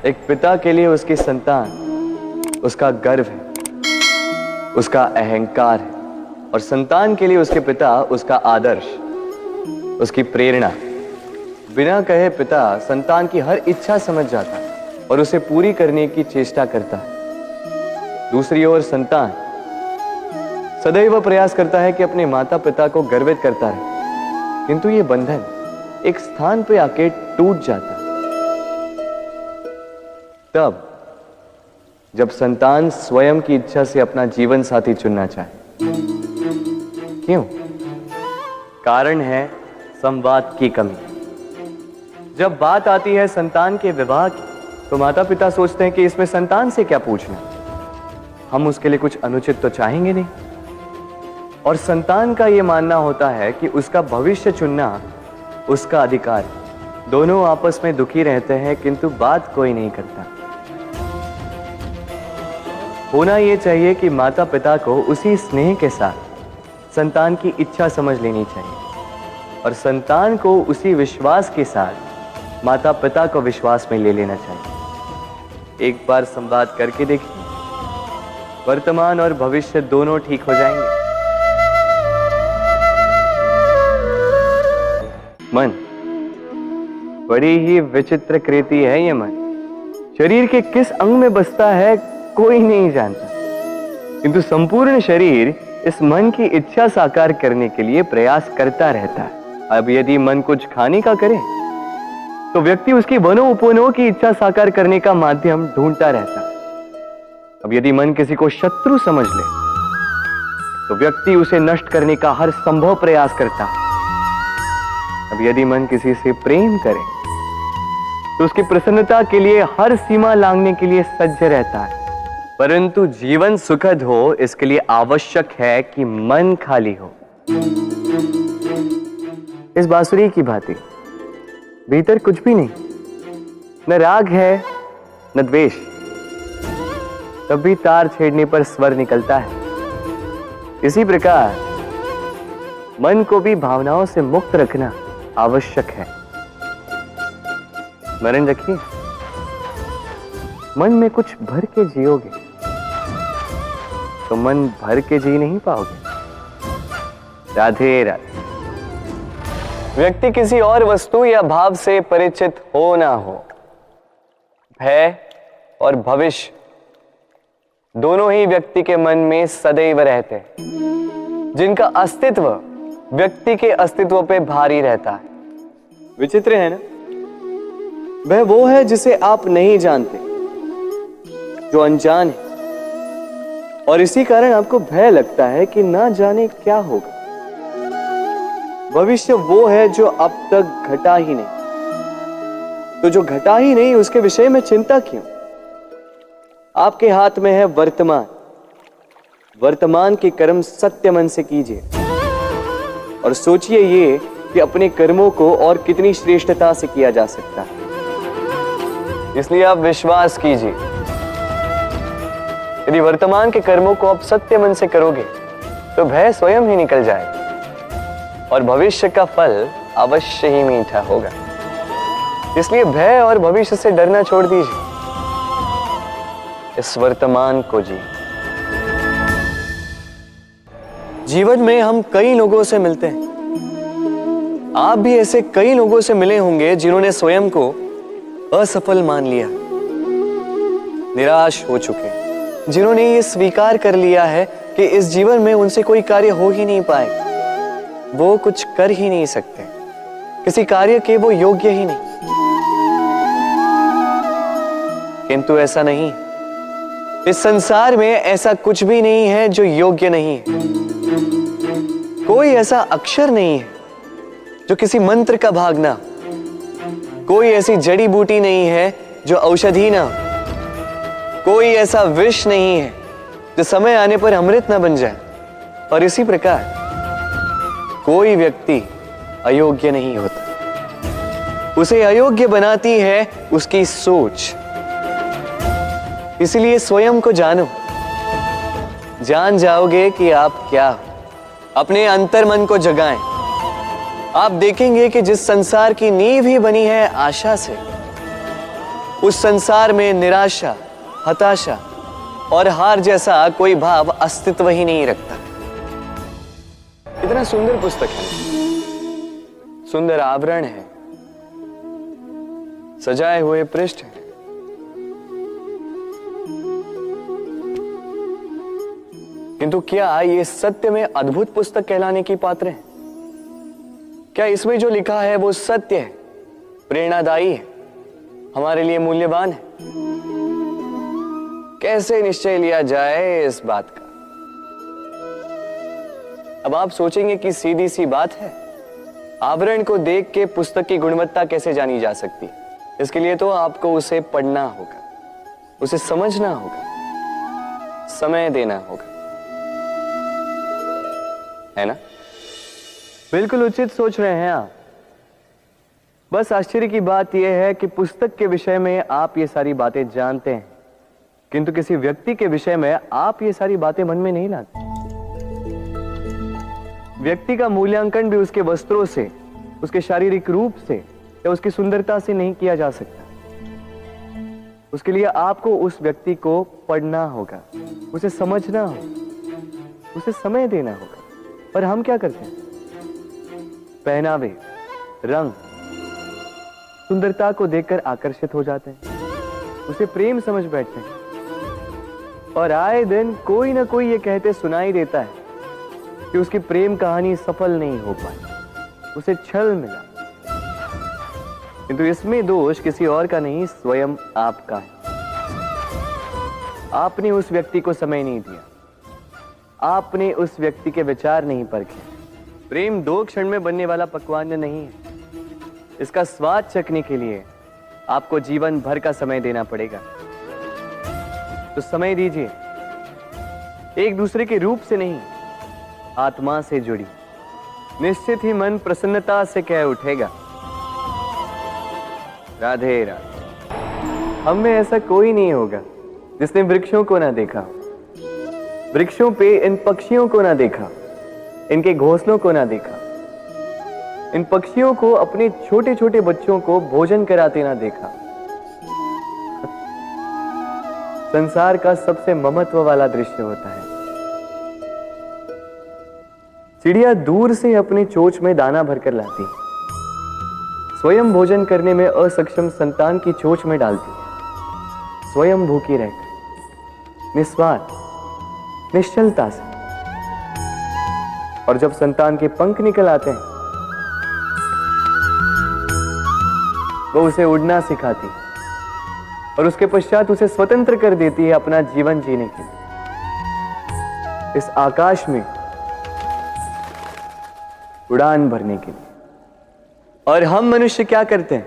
एक पिता के लिए उसकी संतान उसका गर्व है, उसका अहंकार है, और संतान के लिए उसके पिता उसका आदर्श, उसकी प्रेरणा। बिना कहे पिता संतान की हर इच्छा समझ जाता है और उसे पूरी करने की चेष्टा करता है। दूसरी ओर संतान सदैव प्रयास करता है कि अपने माता पिता को गर्वित करता रहे, किंतु यह बंधन एक स्थान पर आके टूट जाता है। तब जब संतान स्वयं की इच्छा से अपना जीवन साथी चुनना चाहे। क्यों? कारण है संवाद की कमी। जब बात आती है संतान के विवाह की, तो माता पिता सोचते हैं कि इसमें संतान से क्या पूछना, हम उसके लिए कुछ अनुचित तो चाहेंगे नहीं। और संतान का यह मानना होता है कि उसका भविष्य चुनना उसका अधिकार है। दोनों आपस में दुखी रहते हैं, किंतु बात कोई नहीं करता। होना यह चाहिए कि माता पिता को उसी स्नेह के साथ संतान की इच्छा समझ लेनी चाहिए, और संतान को उसी विश्वास के साथ माता पिता को विश्वास में ले लेना चाहिए। एक बार संवाद करके देखिए, वर्तमान और भविष्य दोनों ठीक हो जाएंगे। मन बड़ी ही विचित्र कृति है। ये मन शरीर के किस अंग में बसता है कोई नहीं जानता, किंतु संपूर्ण शरीर इस मन की इच्छा साकार करने के लिए प्रयास करता रहता है। अब यदि मन कुछ खाने का करे, तो व्यक्ति उसकी वनोपवनों की इच्छा साकार करने का माध्यम ढूंढता रहता है। अब यदि मन किसी को शत्रु समझ ले, तो व्यक्ति उसे नष्ट करने का हर संभव प्रयास करता है। अब यदि मन किसी से प्रेम करे, तो उसकी प्रसन्नता के लिए हर सीमा लांघने के लिए सज्ज रहता है। परंतु जीवन सुखद हो, इसके लिए आवश्यक है कि मन खाली हो। इस बांसुरी की भांति भीतर कुछ भी नहीं, न राग है न द्वेष, तब भी तार छेड़ने पर स्वर निकलता है। इसी प्रकार मन को भी भावनाओं से मुक्त रखना आवश्यक है। स्मरण रखिए, मन में कुछ भर के जियोगे तो मन भर के जी नहीं पाओगे। राधे राधे। व्यक्ति किसी और वस्तु या भाव से परिचित हो ना हो, भय और भविष्य दोनों ही व्यक्ति के मन में सदैव रहते हैं, जिनका अस्तित्व व्यक्ति के अस्तित्व पे भारी रहता है। विचित्र है ना? वह वो है जिसे आप नहीं जानते, जो अनजान है, और इसी कारण आपको भय लगता है कि ना जाने क्या होगा। भविष्य वो है जो अब तक घटा ही नहीं, तो जो घटा ही नहीं उसके विषय में चिंता क्यों? आपके हाथ में है वर्तमान। वर्तमान के कर्म सत्य मन से कीजिए और सोचिए ये कि अपने कर्मों को और कितनी श्रेष्ठता से किया जा सकता है। इसलिए आप विश्वास कीजिए, यदि वर्तमान के कर्मों को आप सत्य मन से करोगे तो भय स्वयं ही निकल जाएगा और भविष्य का फल अवश्य ही मीठा होगा। इसलिए भय और भविष्य से डरना छोड़ दीजिए, इस वर्तमान को जी। जीवन में हम कई लोगों से मिलते हैं। आप भी ऐसे कई लोगों से मिले होंगे जिन्होंने स्वयं को असफल मान लिया, निराश हो चुके, जिन्होंने ये स्वीकार कर लिया है कि इस जीवन में उनसे कोई कार्य हो ही नहीं पाएगा, वो कुछ कर ही नहीं सकते, किसी कार्य के वो योग्य ही नहीं। किंतु ऐसा नहीं, इस संसार में ऐसा कुछ भी नहीं है जो योग्य नहीं है। कोई ऐसा अक्षर नहीं है जो किसी मंत्र का भाग ना, कोई ऐसी जड़ी बूटी नहीं है जो औषधि ना, कोई ऐसा विष नहीं है जो समय आने पर अमृत ना बन जाए। और इसी प्रकार कोई व्यक्ति अयोग्य नहीं होता, उसे अयोग्य बनाती है उसकी सोच। इसलिए स्वयं को जानो, जान जाओगे कि आप क्या हो। अपने अंतर मन को जगाएं। आप देखेंगे कि जिस संसार की नींव ही बनी है आशा से, उस संसार में निराशा, हताशा और हार जैसा कोई भाव अस्तित्व ही नहीं रखता। इतना सुंदर पुस्तक है, सुंदर आवरण है, सजाए हुए पृष्ठ है, किंतु क्या ये सत्य में अद्भुत पुस्तक कहलाने की पात्र है? क्या इसमें जो लिखा है वो सत्य है, प्रेरणादायी है, हमारे लिए मूल्यवान है? कैसे निश्चय लिया जाए इस बात का? अब आप सोचेंगे कि सीधी सी बात है, आवरण को देख के पुस्तक की गुणवत्ता कैसे जानी जा सकती है? इसके लिए तो आपको उसे पढ़ना होगा, उसे समझना होगा, समय देना होगा, है ना? बिल्कुल उचित सोच रहे हैं आप। बस आश्चर्य की बात यह है कि पुस्तक के विषय में आप ये सारी बातें जानते हैं, किंतु किसी व्यक्ति के विषय में आप ये सारी बातें मन में नहीं लाते। व्यक्ति का मूल्यांकन भी उसके वस्त्रों से, उसके शारीरिक रूप से या उसकी सुंदरता से नहीं किया जा सकता। उसके लिए आपको उस व्यक्ति को पढ़ना होगा, उसे समझना होगा, उसे समय देना होगा। और हम क्या करते हैं? पहनावे, रंग, सुंदरता को देखकर आकर्षित हो जाते हैं, उसे प्रेम समझ बैठते हैं और आए दिन कोई ना कोई ये कहते सुनाई देता है कि उसकी प्रेम कहानी सफल नहीं हो पाई, उसे छल मिला। किंतु इसमें दोष किसी और का नहीं, स्वयं आपका है। आपने उस व्यक्ति को समय नहीं दिया, आपने उस व्यक्ति के विचार नहीं परखे। प्रेम 2 क्षण में बनने वाला पकवान नहीं है, इसका स्वाद चखने के लिए आपको जीवन भर का समय देना पड़ेगा। तो समय दीजिए, एक दूसरे के रूप से नहीं, आत्मा से जुड़ी, निश्चित ही मन प्रसन्नता से कह उठेगा, राधे राधे। हम में ऐसा कोई नहीं होगा जिसने वृक्षों को ना देखा, वृक्षों पे इन पक्षियों को ना देखा, इनके घोंसलों को ना देखा, इन पक्षियों को अपने छोटे छोटे बच्चों को भोजन कराते ना देखा। संसार का सबसे ममत्व वाला दृश्य होता है। चिड़िया दूर से अपनी चोंच में दाना भरकर लाती, स्वयं भोजन करने में असक्षम संतान की चोंच में डालती, स्वयं भूखी रहकर, निस्वार्थ, निश्चलता से। और जब संतान के पंख निकल आते हैं, वो उसे उड़ना सिखाती और उसके पश्चात उसे स्वतंत्र कर देती है अपना जीवन जीने के लिए, इस आकाश में उड़ान भरने के लिए। और हम मनुष्य क्या करते हैं?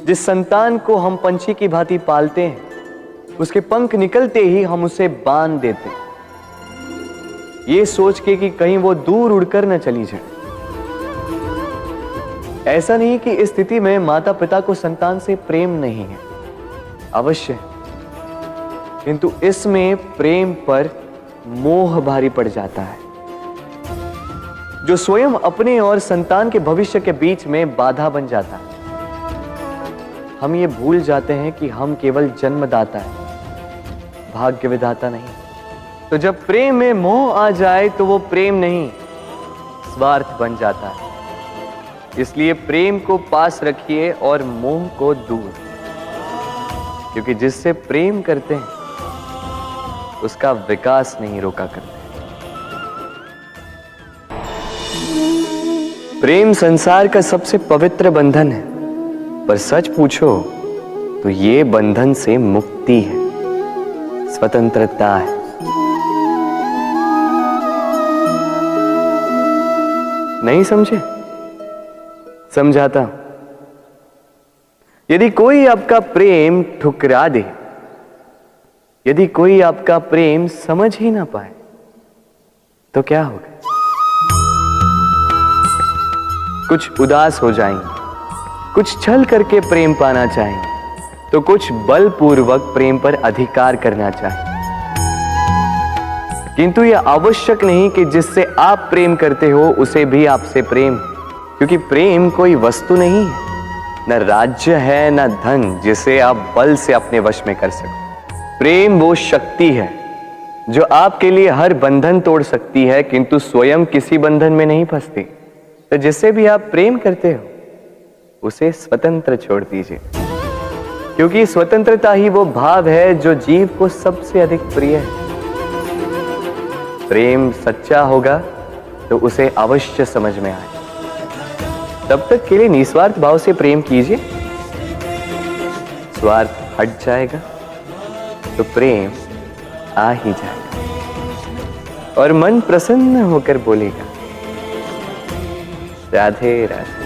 जिस संतान को हम पंछी की भांति पालते हैं, उसके पंख निकलते ही हम उसे बांध देते हैं, ये सोच के कि कहीं वो दूर उड़कर न चली जाए। ऐसा नहीं कि इस स्थिति में माता पिता को संतान से प्रेम नहीं है, अवश्य, किंतु इसमें प्रेम पर मोह भारी पड़ जाता है, जो स्वयं अपने और संतान के भविष्य के बीच में बाधा बन जाता है। हम ये भूल जाते हैं कि हम केवल जन्मदाता हैं, भाग्य विधाता नहीं। तो जब प्रेम में मोह आ जाए तो वो प्रेम नहीं, स्वार्थ बन जाता है। इसलिए प्रेम को पास रखिए और मोह को दूर, क्योंकि जिससे प्रेम करते हैं उसका विकास नहीं रोका करते। प्रेम संसार का सबसे पवित्र बंधन है, पर सच पूछो तो ये बंधन से मुक्ति है, स्वतंत्रता है। नहीं समझे? समझाता हूं। यदि कोई आपका प्रेम ठुकरा दे, यदि कोई आपका प्रेम समझ ही ना पाए, तो क्या होगा? कुछ उदास हो जाएंगे, कुछ छल करके प्रेम पाना चाहेंगे, तो कुछ बलपूर्वक प्रेम पर अधिकार करना चाहेंगे। किंतु यह आवश्यक नहीं कि जिससे आप प्रेम करते हो उसे भी आपसे प्रेम, क्योंकि प्रेम कोई वस्तु नहीं है, न राज्य है न धन जिसे आप बल से अपने वश में कर सको। प्रेम वो शक्ति है जो आपके लिए हर बंधन तोड़ सकती है, किंतु स्वयं किसी बंधन में नहीं फंसती। तो जिससे भी आप प्रेम करते हो उसे स्वतंत्र छोड़ दीजिए, क्योंकि स्वतंत्रता ही वो भाव है जो जीव को सबसे अधिक प्रिय है। प्रेम सच्चा होगा तो उसे अवश्य समझ में आए। तब तक के लिए निस्वार्थ भाव से प्रेम कीजिए। स्वार्थ हट जाएगा तो प्रेम आ ही जाएगा और मन प्रसन्न होकर बोलेगा, राधे राधे।